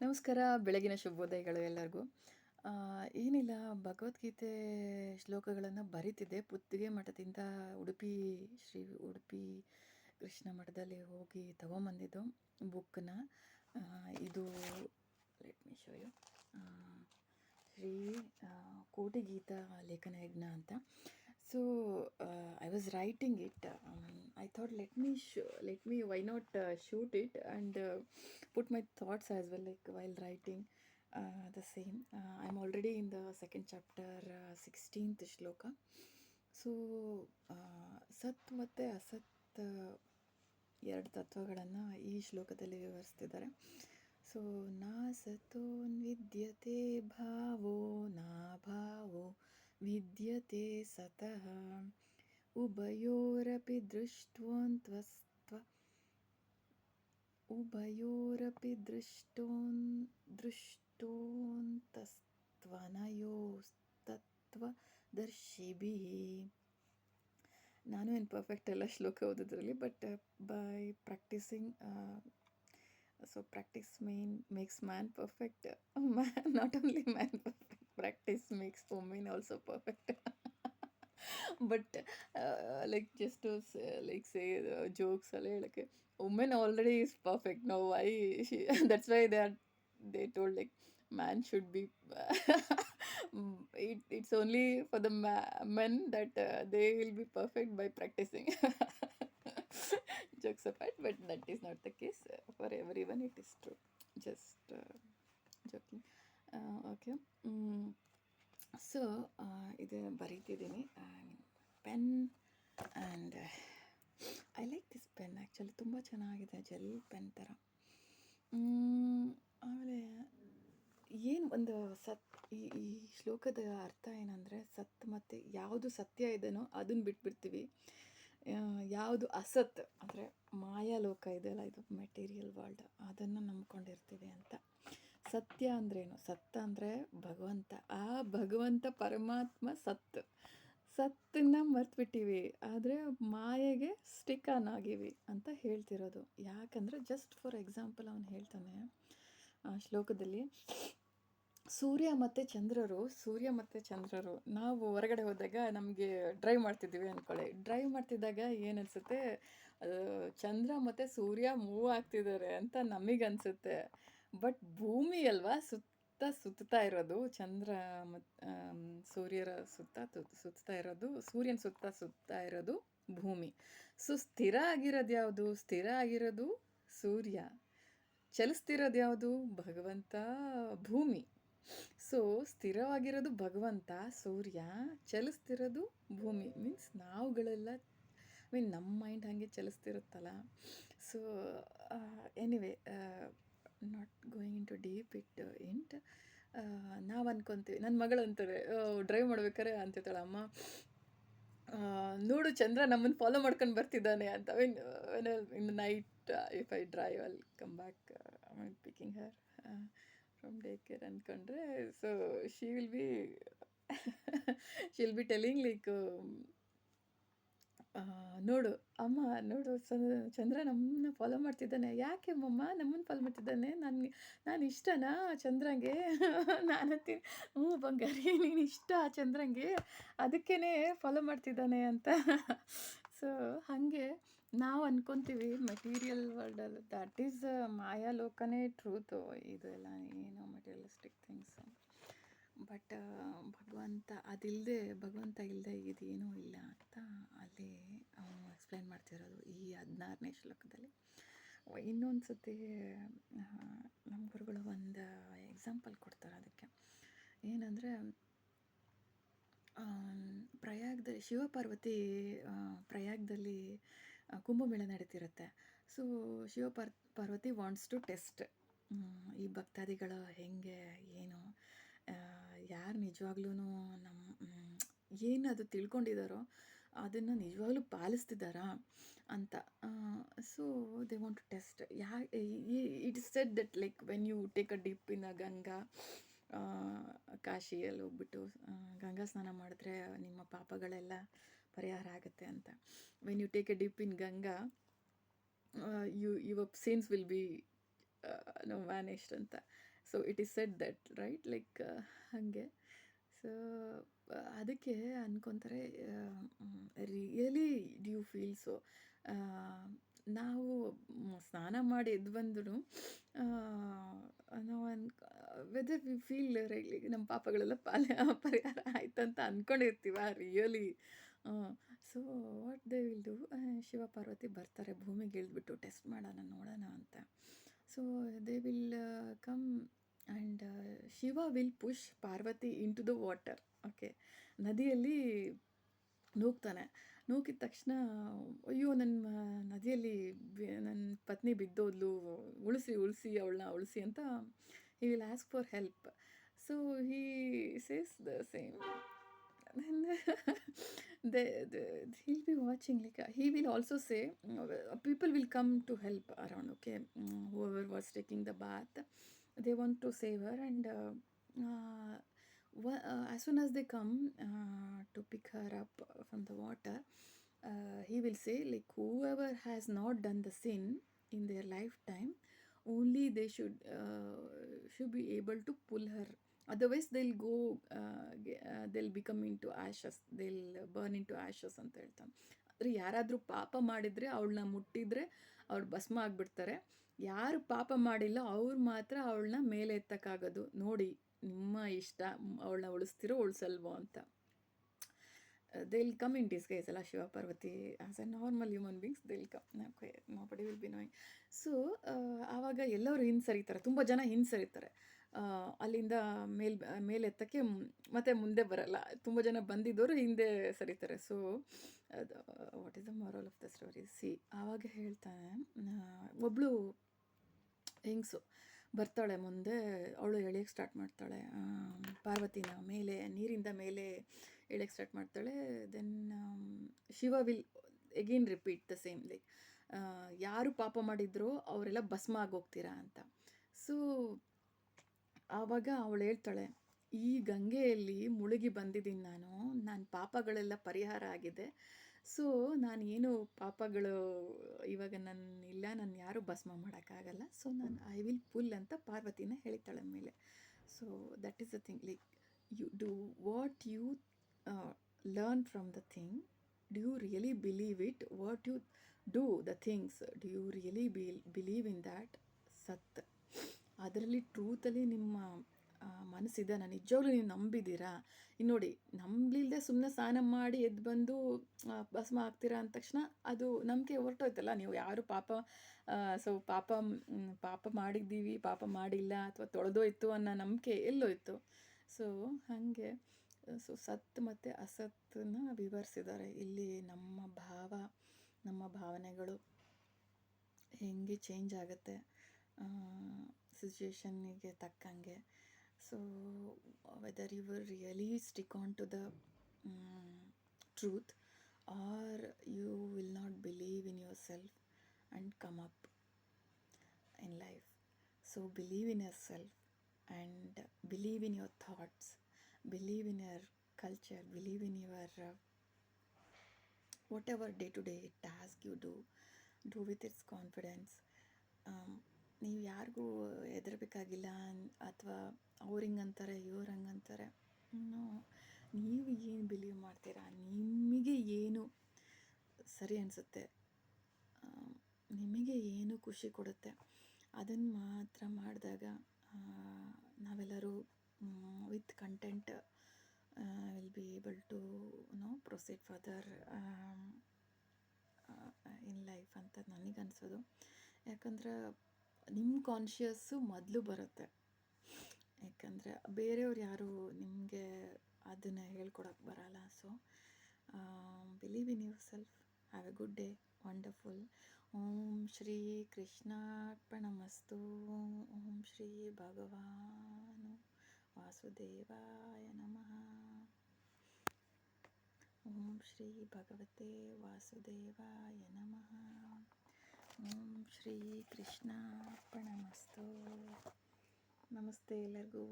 ನಮಸ್ಕಾರ, ಬೆಳಗಿನ ಶುಭೋದಯಗಳು ಎಲ್ಲರಿಗೂ. ಏನಿಲ್ಲ, ಭಗವದ್ಗೀತೆ ಶ್ಲೋಕಗಳನ್ನು ಬರಿತಿದ್ದೆ. ಪುತ್ತಿಗೆ ಮಠದಿಂದ ಉಡುಪಿ ಕೃಷ್ಣ ಮಠದಲ್ಲಿ ಹೋಗಿ ತಗೊಂಬಂದಿದ್ದು ಬುಕ್ಕನ್ನ. ಇದು let me show you, Shri Kotigita Lekhana Yajna ಅಂತ. So I was writing it. I thought let me why not shoot it and put my thoughts as well, like while writing the same. I'm already in the second chapter, 16th shloka. So ಸತ್ ಮತ್ತು ಅಸತ್ ಎರಡು ತತ್ವಗಳನ್ನು ಈ ಶ್ಲೋಕದಲ್ಲಿ ವಿವರಿಸ್ತಿದ್ದಾರೆ. So ನಾ ಸತೋನ್ವಿದ್ಯತೆ ಭಾವೋ ನಾ ಭಾವೋ ವಿದ್ಯತೆ ಸತಃ ಉಭಯೋರಪಿ ದೃಷ್ಟೋಂತಸ್ತ್ವನಯೋಸ್ತತ್ವದರ್ಶಿಭಿಃ. ನಾನು ಏನು ಪರ್ಫೆಕ್ಟ್ ಎಲ್ಲ ಶ್ಲೋಕ ಓದೋದ್ರಲ್ಲಿ, but by practicing. So practice makes man perfect. Not only man perfect, practice makes women also perfect. But like just to say jokes alla helake, woman already is perfect now. Why she that's why they told like man should be it's only for the men that they will be perfect by practicing. Jokes apart, but that is not the case for everyone. It is true. Just joking. Okay. So ಇದು ಬರೀತಿದ್ದೀನಿ. Pen and I like this pen. Actually ತುಂಬ ಚೆನ್ನಾಗಿದೆ, gel pen ಥರ. ಆಮೇಲೆ ಏನು ಒಂದು ಈ ಶ್ಲೋಕದ ಅರ್ಥ ಏನಂದರೆ, ಸತ್ ಮತ್ತು ಯಾವುದು ಸತ್ಯ ಇದೆನೋ ಅದನ್ನು ಬಿಟ್ಬಿಡ್ತೀವಿ, ಯಾವುದು ಅಸತ್ ಅಂದರೆ ಮಾಯಾಲೋಕ ಇದೆಯಲ್ಲ, ಇದು ಮೆಟೀರಿಯಲ್ ವರ್ಲ್ಡ್, ಅದನ್ನು ನಂಬ್ಕೊಂಡಿರ್ತೀವಿ ಅಂತ. ಸತ್ಯ ಅಂದ್ರೇನು? ಸತ್ ಅಂದರೆ ಭಗವಂತ. ಆ ಭಗವಂತ ಪರಮಾತ್ಮ ಸತ್ತನ್ನ ಮರ್ತ್ಬಿಟ್ಟಿವಿ, ಆದರೆ ಮಾಯೆಗೆ ಸ್ಟಿಕ್ ಆನ್ ಆಗಿವಿ ಅಂತ ಹೇಳ್ತಿರೋದು. ಯಾಕಂದರೆ ಜಸ್ಟ್ ಫಾರ್ ಎಕ್ಸಾಂಪಲ್ ಅವನು ಹೇಳ್ತಾನೆ ಆ ಶ್ಲೋಕದಲ್ಲಿ, ಸೂರ್ಯ ಮತ್ತು ಚಂದ್ರರು ನಾವು ಹೊರಗಡೆ ಹೋದಾಗ ನಮಗೆ ಡ್ರೈವ್ ಮಾಡ್ತಿದ್ದೀವಿ ಅಂದ್ಕೊಳ್ಳಿ. ಡ್ರೈವ್ ಮಾಡ್ತಿದ್ದಾಗ ಏನು ಅನಿಸುತ್ತೆ, ಚಂದ್ರ ಮತ್ತು ಸೂರ್ಯ ಮೂವ್ ಆಗ್ತಿದ್ದಾರೆ ಅಂತ ನಮಗನ್ಸುತ್ತೆ. ಬಟ್ ಭೂಮಿ ಅಲ್ವಾ ಸುತ್ತಾ ಇರೋದು, ಚಂದ್ರ ಮತ್ತು ಸೂರ್ಯರ ಸುತ್ತಾ ಇರೋದು, ಸೂರ್ಯನ ಸುತ್ತಾ ಇರೋದು ಭೂಮಿ. ಸೊ ಸ್ಥಿರ ಆಗಿರೋದು ಯಾವುದು? ಸ್ಥಿರ ಆಗಿರೋದು ಸೂರ್ಯ. ಚಲಿಸ್ತಿರೋದು ಯಾವುದು? ಭಗವಂತ, ಭೂಮಿ. ಸೊ ಸ್ಥಿರವಾಗಿರೋದು ಭಗವಂತ, ಸೂರ್ಯ. ಚಲಿಸ್ತಿರೋದು ಭೂಮಿ. ಮೀನ್ಸ್ ನಾವುಗಳೆಲ್ಲ ನಮ್ಮ ಮೈಂಡ್ ಹಾಗೆ ಚಲಿಸ್ತಿರುತ್ತಲ್ಲ. So anyway, not going into deep into. ನಾವು ಅನ್ಕೊತೀವಿ, ನನ್ನ ಮಗಳು ಅಂತಾರೆ ಡ್ರೈವ್ ಮಾಡ್ಬೇಕಾರೆ ಅಂತಿರ್ತಾಳೆ, ಅಮ್ಮ ನೋಡು ಚಂದ್ರ ನಮ್ಮನ್ನು ಫಾಲೋ ಮಾಡ್ಕೊಂಡು ಬರ್ತಿದ್ದಾನೆ ಅಂತ. In the night if I drive I'll come back picking her from day care ಅಂದ್ಕೊಂಡ್ರೆ, so she will be telling like, ನೋಡು ಅಮ್ಮ, ನೋಡು ಚಂದ್ರ ನಮ್ಮನ್ನ ಫಾಲೋ ಮಾಡ್ತಿದ್ದಾನೆ. ಯಾಕೆ ಮಮ್ಮ ನಮ್ಮನ್ನು ಫಾಲೋ ಮಾಡ್ತಿದ್ದಾನೆ? ನಾನು ಇಷ್ಟನಾ ಚಂದ್ರಂಗೆ? ನಾನಂತೀನಿ, ಹ್ಞೂ ಬಂಗಾರಿ, ನೀನು ಇಷ್ಟ ಚಂದ್ರಂಗೆ, ಅದಕ್ಕೇ ಫಾಲೋ ಮಾಡ್ತಿದ್ದಾನೆ ಅಂತ. ಸೊ ಹಾಗೆ ನಾವು ಅನ್ಕೊತೀವಿ ಮೆಟೀರಿಯಲ್ ವರ್ಲ್ಡಲ್ಲಿ ದಟ್ ಈಸ್ ಮಾಯಾಲೋಕನೇ ಟ್ರೂತು. ಇದೆಲ್ಲ ಏನು ಮೆಟೀರಿಯಲಿಸ್ಟಿಕ್ ಥಿಂಗ್ಸು. ಬಟ್ ಭಗವಂತ ಇಲ್ಲದೆ ಇದೇನೂ ಇಲ್ಲ ಅಂತ ಅಲ್ಲಿ ಅವನು ಎಕ್ಸ್ಪ್ಲೈನ್ ಮಾಡ್ತಿರೋದು ಈ 16ನೇ ಶ್ಲೋಕದಲ್ಲಿ. ಇನ್ನೊಂದು ಸತಿ ನಮ್ಮ ಗುರುಗಳು ಒಂದು ಎಕ್ಸಾಂಪಲ್ ಕೊಡ್ತಾರೆ ಅದಕ್ಕೆ. ಏನಂದರೆ, ಪ್ರಯಾಗದಲ್ಲಿ Shiva Parvati ಪ್ರಯಾಗದಲ್ಲಿ Kumbh Mela ನಡೀತಿರುತ್ತೆ. So Parvati wants to test ಈ ಭಕ್ತಾದಿಗಳು ಹೆಂಗೆ, ಏನು, ಯಾರು ನಿಜವಾಗ್ಲೂ ಏನು ಅದು ತಿಳ್ಕೊಂಡಿದ್ದಾರೋ ಅದನ್ನು ನಿಜವಾಗ್ಲೂ ಪಾಲಿಸ್ತಿದ್ದಾರಾ ಅಂತ. So they want to test. It is said that like when you take a dip in a Ganga, ಕಾಶಿಯಲ್ಲಿ ಹೋಗ್ಬಿಟ್ಟು ಗಂಗಾ ಸ್ನಾನ ಮಾಡಿದ್ರೆ ನಿಮ್ಮ ಪಾಪಗಳೆಲ್ಲ ಪರಿಹಾರ ಆಗುತ್ತೆ ಅಂತ. When you take a dip in Ganga, your sins will be no vanished ಅಂತ. So it is said that right, like ಹಾಗೆ. ಸೊ ಅದಕ್ಕೆ ಅನ್ಕೊತಾರೆ, really do you feel so. ನಾವು ಸ್ನಾನ ಮಾಡಿ ಎದ್ದು ಬಂದ್ರು ನಾವು ವೆದರ್ ವಿ ಫೀಲ್ ರೈಟ್ಲಿ ನಮ್ಮ ಪಾಪಗಳೆಲ್ಲ ಪರಿಹಾರ ಆಯ್ತಂತ ಅಂದ್ಕೊಂಡಿರ್ತೀವ really. So what they will do, Shiva Parvati ಬರ್ತಾರೆ ಭೂಮಿಗೆ ಇಳಿದ್ಬಿಟ್ಟು ಟೆಸ್ಟ್ ಮಾಡೋಣ ನೋಡೋಣ ಅಂತ. So they will come and Shiva will push Parvati into the water. Okay, ನದಿಯಲ್ಲಿ ನೂಗ್ತಾನೆ. ನೂಕಿದ ತಕ್ಷಣ ಅಯ್ಯೋ ನನ್ನ ನದಿಯಲ್ಲಿ ನನ್ನ ಪತ್ನಿ ಬಿದ್ದೋದ್ಲು, ಉಳಿಸಿ ಅವಳನ್ನ ಉಳಿಸಿ ಅಂತ he will ask for help. So he says the same. And he'll be watching, like he will also say people will come to help around, okay. Whoever was taking the bath, they want to save her, and as soon as they come to pick her up from the water, he will say, like, whoever has not done the sin in their lifetime, only they should be able to pull her, otherwise they'll go they'll become into ashes, they'll burn into ashes ಅಂತ ಹೇಳ್ತಾನೆ. ಅಂದರೆ ಯಾರಾದರೂ ಪಾಪ ಮಾಡಿದರೆ ಅವಳನ್ನ ಮುಟ್ಟಿದ್ರೆ ಅವ್ರು ಭಸ್ಮ ಆಗಿಬಿಡ್ತಾರೆ. ಯಾರು ಪಾಪ ಮಾಡಿಲ್ಲ ಅವ್ರು ಮಾತ್ರ ಅವಳನ್ನ ಮೇಲೆ ಎತ್ತಕ್ಕಾಗೋದು. ನೋಡಿ ನಿಮ್ಮ ಇಷ್ಟ, ಅವಳನ್ನ ಉಳಿಸ್ತಿರೋ ಉಳಿಸಲ್ವೋ ಅಂತ. they'll come in disguise ಅಲ್ಲ, Shiva Parvati as A normal human beings they'll come. Okay, nobody will be knowing. So ಆವಾಗ ಎಲ್ಲರೂ ಹಿಂಸರಿತಾರೆ, ತುಂಬ ಜನ ಹಿಂಸರಿತಾರೆ. ಅಲ್ಲಿಂದ ಮೇಲೆತ್ತಕ್ಕೆ ಮತ್ತೆ ಮುಂದೆ ಬರಲ್ಲ, ತುಂಬ ಜನ ಬಂದಿದ್ದವರು ಹಿಂದೆ ಸರಿತಾರೆ. So what is the moral of the story? See, ಆವಾಗ ಹೇಳ್ತಾನೆ, ಒಬ್ಬಳು ಹೆಂಗಸು ಬರ್ತಾಳೆ ಮುಂದೆ, ಅವಳು ಎಳೆಯಕ್ಕೆ ಸ್ಟಾರ್ಟ್ ಮಾಡ್ತಾಳೆ ಪಾರ್ವತಿನ ಮೇಲೆ, ನೀರಿಂದ ಮೇಲೆ ಎಳೆಯಕ್ಕೆ ಸ್ಟಾರ್ಟ್ ಮಾಡ್ತಾಳೆ. Then Shiva will again repeat the same, like ಯಾರು ಪಾಪ ಮಾಡಿದ್ರೋ ಅವರೆಲ್ಲ ಭಸ್ಮ ಆಗೋಗ್ತೀರಾ ಅಂತ. ಸೊ ಆವಾಗ ಅವಳು ಹೇಳ್ತಾಳೆ, ಈ ಗಂಗೆಯಲ್ಲಿ ಮುಳುಗಿ ಬಂದಿದ್ದೀನಿ ನನ್ನ ಪಾಪಗಳೆಲ್ಲ ಪರಿಹಾರ ಆಗಿದೆ. ಸೊ ನಾನು ಏನು ಪಾಪಗಳು ಇವಾಗ ನಾನು ಯಾರೂ ಭಸ್ಮ ಮಾಡೋಕ್ಕಾಗಲ್ಲ. ಸೊ ನಾನು ಐ ವಿಲ್ ಪುಲ್ ಅಂತ ಪಾರ್ವತಿನ ಹೇಳ್ತಾಳೆ ಮೇಲೆ. So that is the thing, like you do what you learn from the thing. Do you really believe it? What you do the things, do you really believe in that? ಸತ್ ಅದರಲ್ಲಿ ಟ್ರೂತಲ್ಲಿ ನಿಮ್ಮ ಮನಸ್ಸಿದೆ, ನಾನು ನಿಜವಾಗ್ಲೂ ನೀವು ನಂಬಿದ್ದೀರಾ? ಇನ್ನು ನೋಡಿ, ನಂಬಲಿಲ್ಲದೆ ಸುಮ್ಮನೆ ಸ್ನಾನ ಮಾಡಿ ಎದ್ದು ಬಂದು ಭಸ್ಮ ಆಗ್ತೀರಾ ಅಂದ ತಕ್ಷಣ ಅದು ನಂಬಿಕೆ ಹೊರಟೋಯ್ತಲ್ಲ. ನೀವು ಯಾರು ಪಾಪ ಮಾಡಿದ್ದೀವಿ, ಪಾಪ ಮಾಡಿಲ್ಲ, ಅಥವಾ ತೊಳೆದೋಯ್ತು ಅನ್ನೋ ನಂಬಿಕೆ ಎಲ್ಲೋಯ್ತು? ಸೊ ಹಾಗೆ ಸತ್ ಮತ್ತು ಅಸತ್ತನ್ನ ವಿವರಿಸಿದ್ದಾರೆ ಇಲ್ಲಿ. ನಮ್ಮ ಭಾವನೆಗಳು ಹೆಂಗೆ ಚೇಂಜ್ ಆಗುತ್ತೆ ಸಿಚುವೇಶನ್ನಿಗೆ ತಕ್ಕಂಗೆ. So whether you will really stick on to the truth, or you will not believe in yourself and come up in life. So believe in yourself and believe in your thoughts, believe in your culture, believe in your whatever day-to-day task you do with its confidence. ನೀವು ಯಾರಿಗೂ ಹೆದರಬೇಕಾಗಿಲ್ಲ, ಅಥವಾ ಅವ್ರು ಹಿಂಗಂತಾರೆ ಇವ್ರು ಹಂಗಂತಾರೆ. ನೀವು ಏನು believe ಮಾಡ್ತೀರಾ, ನಿಮಗೆ ಏನು ಸರಿ ಅನಿಸುತ್ತೆ, ನಿಮಗೆ ಏನು ಖುಷಿ ಕೊಡುತ್ತೆ, ಅದನ್ನು ಮಾತ್ರ ಮಾಡಿದಾಗ ನಾವೆಲ್ಲರೂ with content will be able to proceed further in life ಅಂತ ನನಗನ್ಸೋದು. ಯಾಕಂದರೆ ನಿಮ್ಮ ಕಾನ್ಷಿಯಸ್ಸು ಮೊದಲು ಬರುತ್ತೆ. ಯಾಕಂದರೆ ಬೇರೆಯವ್ರು ಯಾರು ನಿಮಗೆ ಅದನ್ನು ಹೇಳ್ಕೊಡೋಕ್ಕೆ ಬರಲ್ಲ. So believe in yourself. Have a good day. Wonderful. ಓಂ ಶ್ರೀ ಕೃಷ್ಣಾರ್ಪಣಮಸ್ತು. ಓಂ ಶ್ರೀ ಭಗವಾನು ವಾಸುದೇವಾಯ ನಮಃ. ಓಂ ಶ್ರೀ ಭಗವತೆ ವಾಸುದೇವಾಯ ನಮಃ. ಓಂ ಶ್ರೀ ಕೃಷ್ಣಾರ್ಪಣಮಸ್ತು. ನಮಸ್ತೆ ಎಲ್ಲರಿಗೂ.